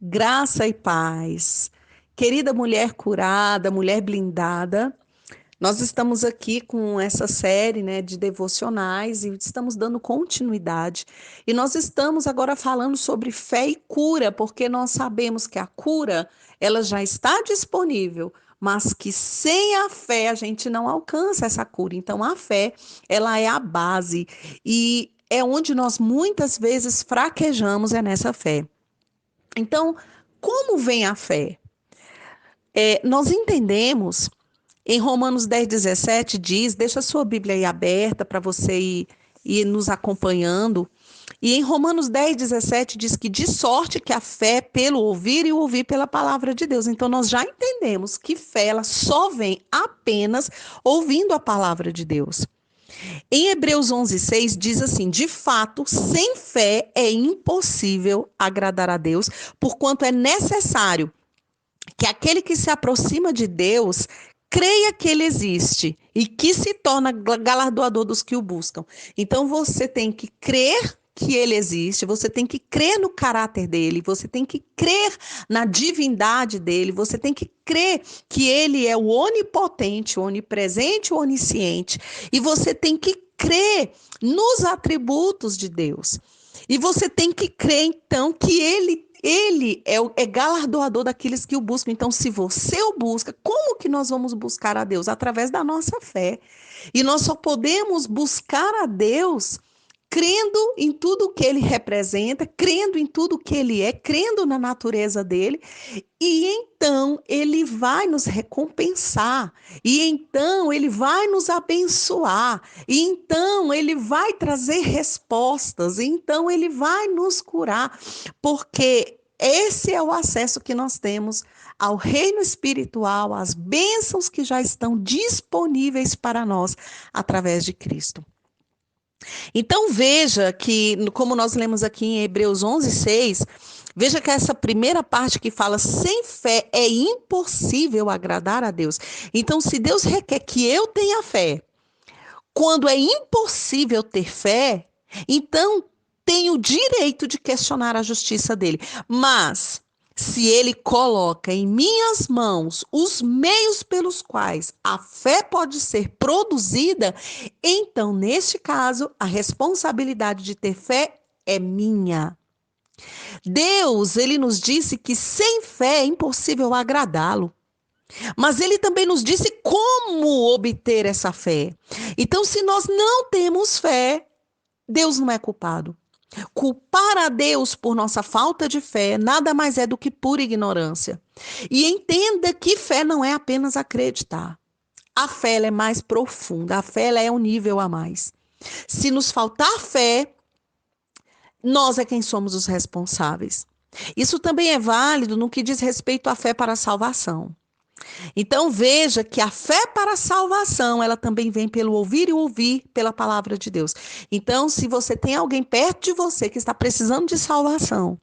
Graça e paz. Querida mulher curada, mulher blindada, nós estamos aqui com essa série, né, de devocionais e estamos dando continuidade. E nós estamos agora falando sobre fé e cura, porque nós sabemos que a cura, ela já está disponível, mas que sem a fé a gente não alcança essa cura. Então a fé, ela é a base e é onde nós muitas vezes fraquejamos é nessa fé. Então, como vem a fé? Nós entendemos, em Romanos 10:17 diz, deixa a sua Bíblia aí aberta para você ir nos acompanhando. E em Romanos 10:17 diz que de sorte que a fé é pelo ouvir e o ouvir pela palavra de Deus. Então nós já entendemos que fé ela só vem apenas ouvindo a palavra de Deus. Em Hebreus 11:6 diz assim: de fato, sem fé é impossível agradar a Deus, porquanto é necessário que aquele que se aproxima de Deus creia que ele existe e que se torna galardoador dos que o buscam. Então você tem que crer que ele existe, você tem que crer no caráter dele, você tem que crer na divindade dele, você tem que crer que ele é o onipotente, o onipresente, o onisciente, e você tem que crer nos atributos de Deus. E você tem que crer, então, que ele é galardoador daqueles que o buscam. Então, se você o busca, como que nós vamos buscar a Deus? Através da nossa fé. E nós só podemos buscar a Deus crendo em tudo que ele representa, crendo em tudo que ele é, crendo na natureza dele, e então ele vai nos recompensar, e então ele vai nos abençoar, e então ele vai trazer respostas, e então ele vai nos curar, porque esse é o acesso que nós temos ao reino espiritual, às bênçãos que já estão disponíveis para nós através de Cristo. Então veja que, como nós lemos aqui em Hebreus 11:6, veja que essa primeira parte que fala sem fé é impossível agradar a Deus. Então, se Deus requer que eu tenha fé, quando é impossível ter fé, então tenho o direito de questionar a justiça dele. Mas se ele coloca em minhas mãos os meios pelos quais a fé pode ser produzida, então, neste caso, a responsabilidade de ter fé é minha. Deus, ele nos disse que sem fé é impossível agradá-lo. Mas ele também nos disse como obter essa fé. Então, se nós não temos fé, Deus não é culpado. Culpar a Deus por nossa falta de fé nada mais é do que pura ignorância. E entenda que fé não é apenas acreditar. A fé ela é mais profunda, a fé ela é um nível a mais. Se nos faltar fé, nós é quem somos os responsáveis. Isso também é válido no que diz respeito à fé para a salvação. Então veja que a fé para a salvação, ela também vem pelo ouvir e ouvir pela palavra de Deus. Então, se você tem alguém perto de você que está precisando de salvação,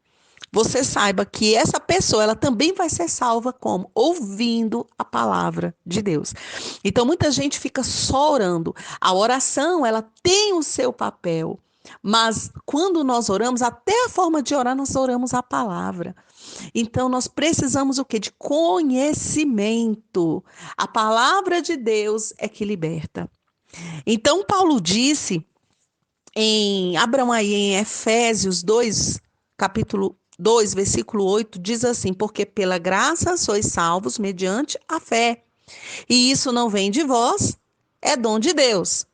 você saiba que essa pessoa, ela também vai ser salva como? Ouvindo a palavra de Deus. Então, muita gente fica só orando. A oração, ela tem o seu papel. Mas quando nós oramos, até a forma de orar, nós oramos a palavra. Então, nós precisamos o quê? De conhecimento. A palavra de Deus é que liberta. Então, Paulo disse Abraão aí em Efésios 2, capítulo 2, versículo 8, diz assim: porque pela graça sois salvos mediante a fé. E isso não vem de vós, é dom de Deus.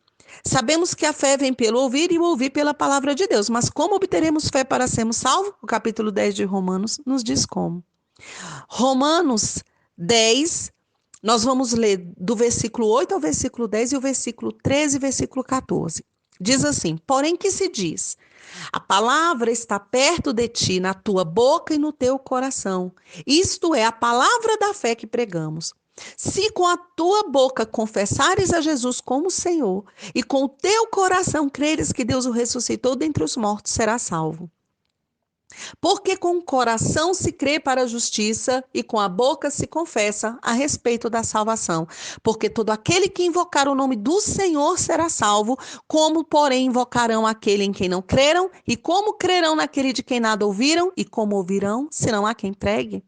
Sabemos que a fé vem pelo ouvir e o ouvir pela palavra de Deus. Mas como obteremos fé para sermos salvos? O capítulo 10 de Romanos nos diz como. Romanos 10, nós vamos ler do versículo 8 ao versículo 10 e o versículo 13 e versículo 14. Diz assim: porém que se diz, a palavra está perto de ti, na tua boca e no teu coração. Isto é a palavra da fé que pregamos. Se com a tua boca confessares a Jesus como Senhor e com o teu coração creres que Deus o ressuscitou dentre os mortos, serás salvo. Porque com o coração se crê para a justiça e com a boca se confessa a respeito da salvação. Porque todo aquele que invocar o nome do Senhor será salvo, como, porém, invocarão aquele em quem não creram, e como crerão naquele de quem nada ouviram, e como ouvirão, se não há quem pregue?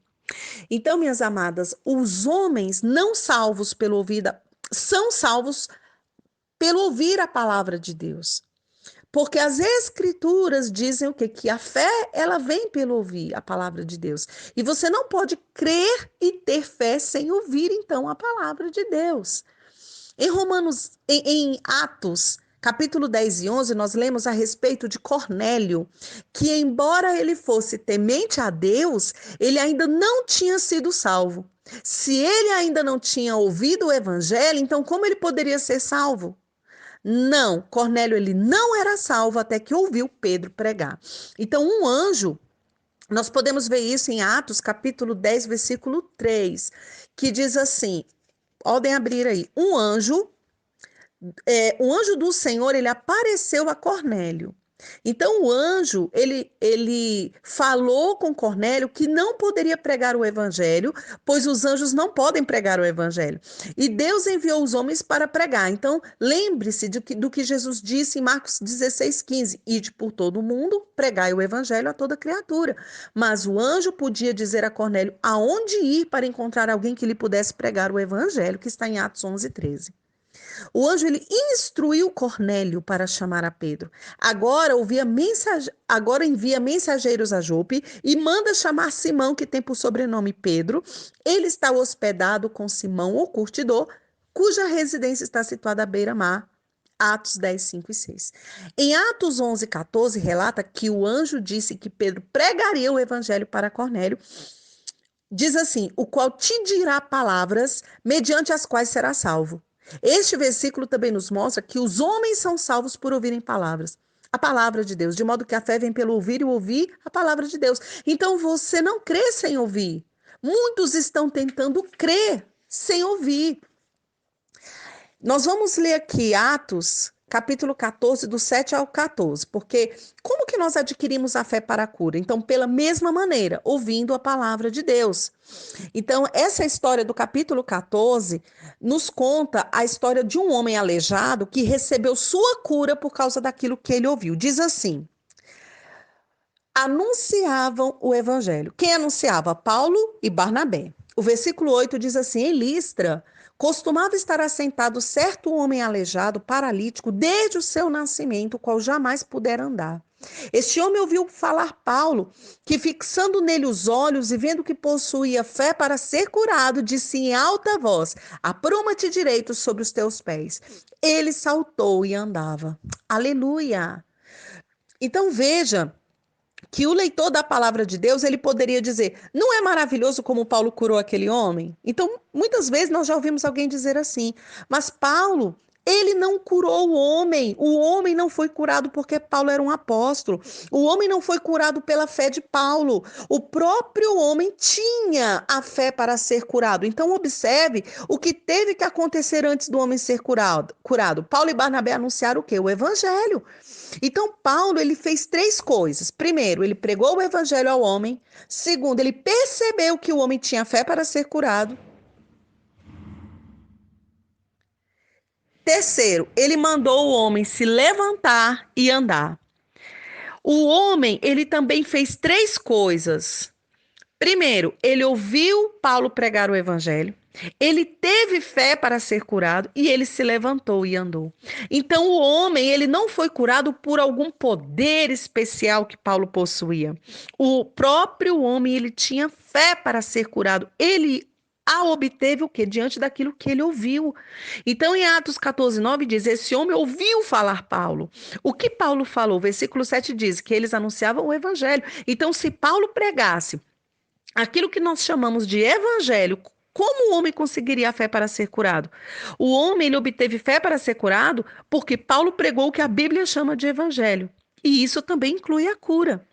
Então, minhas amadas, os homens não salvos pelo ouvir, são salvos pelo ouvir a palavra de Deus. Porque as escrituras dizem o quê? Que a fé, ela vem pelo ouvir a palavra de Deus. E você não pode crer e ter fé sem ouvir, então, a palavra de Deus. Em Romanos, em Atos, capítulo 10 e 11, nós lemos a respeito de Cornélio, que embora ele fosse temente a Deus, ele ainda não tinha sido salvo. Se ele ainda não tinha ouvido o evangelho, então como ele poderia ser salvo? Não, Cornélio ele não era salvo até que ouviu Pedro pregar. Então, um anjo, nós podemos ver isso em Atos, capítulo 10, versículo 3, que diz assim: podem abrir aí. Um anjo do Senhor, ele apareceu a Cornélio. Então o anjo, ele falou com Cornélio que não poderia pregar o evangelho, pois os anjos não podem pregar o evangelho. E Deus enviou os homens para pregar. Então lembre-se do que Jesus disse em Marcos 16:15: ide por todo o mundo, pregai o evangelho a toda criatura. Mas o anjo podia dizer a Cornélio aonde ir para encontrar alguém que lhe pudesse pregar o evangelho, que está em Atos 11:13. O anjo ele instruiu Cornélio para chamar a Pedro. Agora envia mensageiros a Jope e manda chamar Simão, que tem por sobrenome Pedro. Ele está hospedado com Simão, o curtidor, cuja residência está situada à beira-mar. Atos 10, 5 e 6. Em Atos 11, 14, relata que o anjo disse que Pedro pregaria o evangelho para Cornélio. Diz assim: o qual te dirá palavras mediante as quais será salvo. Este versículo também nos mostra que os homens são salvos por ouvirem palavras. A palavra de Deus, de modo que a fé vem pelo ouvir e o ouvir a palavra de Deus. Então você não crê sem ouvir. Muitos estão tentando crer sem ouvir. Nós vamos ler aqui Atos, capítulo 14, do 7 ao 14, porque como que nós adquirimos a fé para a cura? Então, pela mesma maneira, ouvindo a palavra de Deus. Então, essa história do capítulo 14 nos conta a história de um homem aleijado que recebeu sua cura por causa daquilo que ele ouviu. Diz assim: anunciavam o evangelho. Quem anunciava? Paulo e Barnabé. O versículo 8 diz assim: em Listra costumava estar assentado certo homem aleijado, paralítico, desde o seu nascimento, o qual jamais pudera andar. Este homem ouviu falar Paulo, que fixando nele os olhos e vendo que possuía fé para ser curado, disse em alta voz: apruma-te direito sobre os teus pés. Ele saltou e andava. Aleluia! Então veja que o leitor da palavra de Deus, ele poderia dizer: não é maravilhoso como Paulo curou aquele homem? Então, muitas vezes nós já ouvimos alguém dizer assim, mas Paulo, ele não curou o homem não foi curado porque Paulo era um apóstolo, o homem não foi curado pela fé de Paulo, o próprio homem tinha a fé para ser curado. Então, observe o que teve que acontecer antes do homem ser curado. Paulo e Barnabé anunciaram o quê? O evangelho. Então, Paulo, ele fez três coisas. Primeiro, ele pregou o evangelho ao homem. Segundo, ele percebeu que o homem tinha fé para ser curado. Terceiro, ele mandou o homem se levantar e andar. O homem, ele também fez três coisas. Primeiro, ele ouviu Paulo pregar o evangelho, ele teve fé para ser curado e ele se levantou e andou. Então, o homem, ele não foi curado por algum poder especial que Paulo possuía. O próprio homem, ele tinha fé para ser curado. Ele a obteve o quê? Diante daquilo que ele ouviu. Então, em Atos 14, 9 diz: esse homem ouviu falar Paulo. O que Paulo falou? O versículo 7 diz que eles anunciavam o evangelho. Então, se Paulo pregasse aquilo que nós chamamos de evangelho, como o homem conseguiria a fé para ser curado? O homem ele obteve fé para ser curado porque Paulo pregou o que a Bíblia chama de evangelho. E isso também inclui a cura.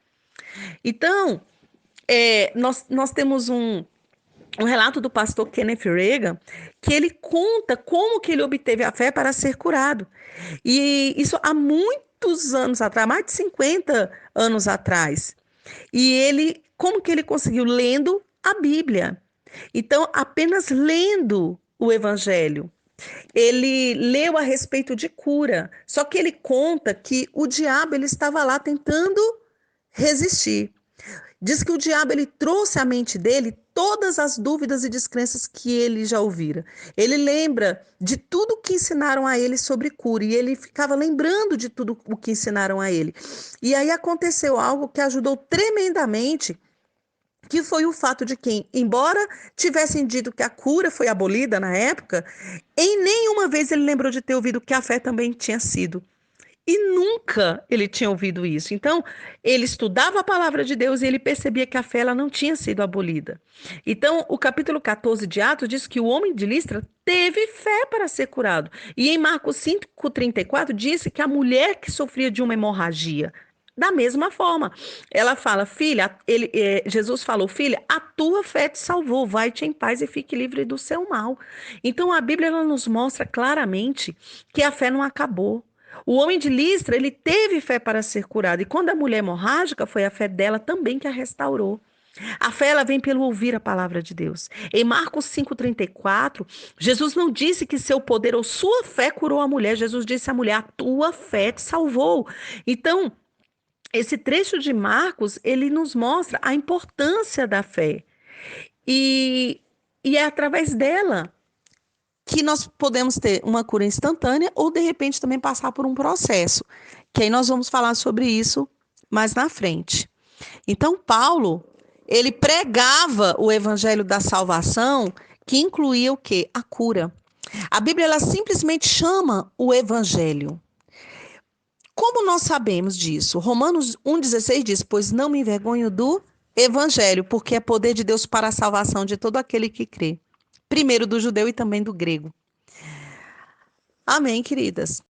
Então, nós temos um relato do pastor Kenneth Reagan, que ele conta como que ele obteve a fé para ser curado. E isso há muitos anos atrás, mais de 50 anos atrás. E ele, como que ele conseguiu? Lendo a Bíblia. Então, apenas lendo o Evangelho. Ele leu a respeito de cura, só que ele conta que o diabo ele estava lá tentando resistir. Diz que o diabo ele trouxe à mente dele todas as dúvidas e descrenças que ele já ouvira. Ele lembra de tudo que ensinaram a ele sobre cura e ele ficava lembrando de tudo o que ensinaram a ele. E aí aconteceu algo que ajudou tremendamente, que foi o fato de que, embora tivessem dito que a cura foi abolida na época, em nenhuma vez ele lembrou de ter ouvido que a fé também tinha sido. E nunca ele tinha ouvido isso. Então, ele estudava a palavra de Deus e ele percebia que a fé ela não tinha sido abolida. Então, o capítulo 14 de Atos diz que o homem de Listra teve fé para ser curado. E em Marcos 5:34 disse que a mulher que sofria de uma hemorragia, da mesma forma, ela fala, filha, Jesus falou, filha, a tua fé te salvou, vai-te em paz e fique livre do seu mal. Então a Bíblia ela nos mostra claramente que a fé não acabou. O homem de Listra, ele teve fé para ser curado, e quando a mulher hemorrágica, foi a fé dela também que a restaurou. A fé ela vem pelo ouvir a palavra de Deus. Em Marcos 5:34, Jesus não disse que seu poder ou sua fé curou a mulher, Jesus disse à mulher, a tua fé te salvou. Então, esse trecho de Marcos, ele nos mostra a importância da fé. E, e é através dela que nós podemos ter uma cura instantânea ou, de repente, também passar por um processo. Que aí nós vamos falar sobre isso mais na frente. Então, Paulo, ele pregava o evangelho da salvação, que incluía o quê? A cura. A Bíblia, ela simplesmente chama o evangelho. Como nós sabemos disso? Romanos 1,16 diz: pois não me envergonho do evangelho, porque é poder de Deus para a salvação de todo aquele que crê. Primeiro do judeu e também do grego. Amém, queridas.